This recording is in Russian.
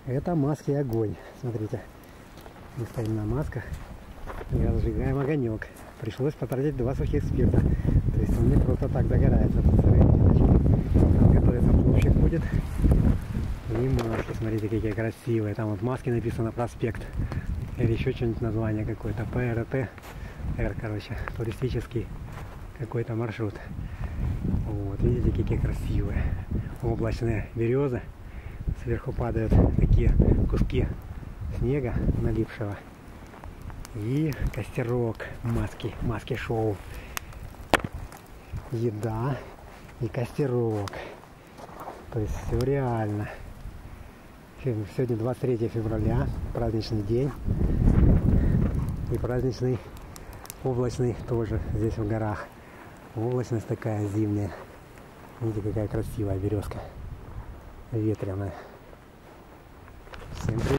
Это маски огонь. Смотрите, мы стоим на масках и разжигаем огонек. Пришлось потратить 2 сухих спирта. То есть он не просто так загорается. Там готовится пловщик будет. И маски, смотрите, какие красивые. Там вот маски написано проспект. Или еще что-нибудь название какое-то. ПРТ. Р, короче, туристический какой-то маршрут. Вот, видите, какие красивые. Облачные березы. Сверху падают такие куски снега налипшего. И костерок, маски шоу. Еда и костерок. То есть все реально. Сегодня 23 февраля, праздничный день. И праздничный облачный тоже здесь в горах. Облачность такая зимняя. Видите, какая красивая березка. Ветреная. Всем привет.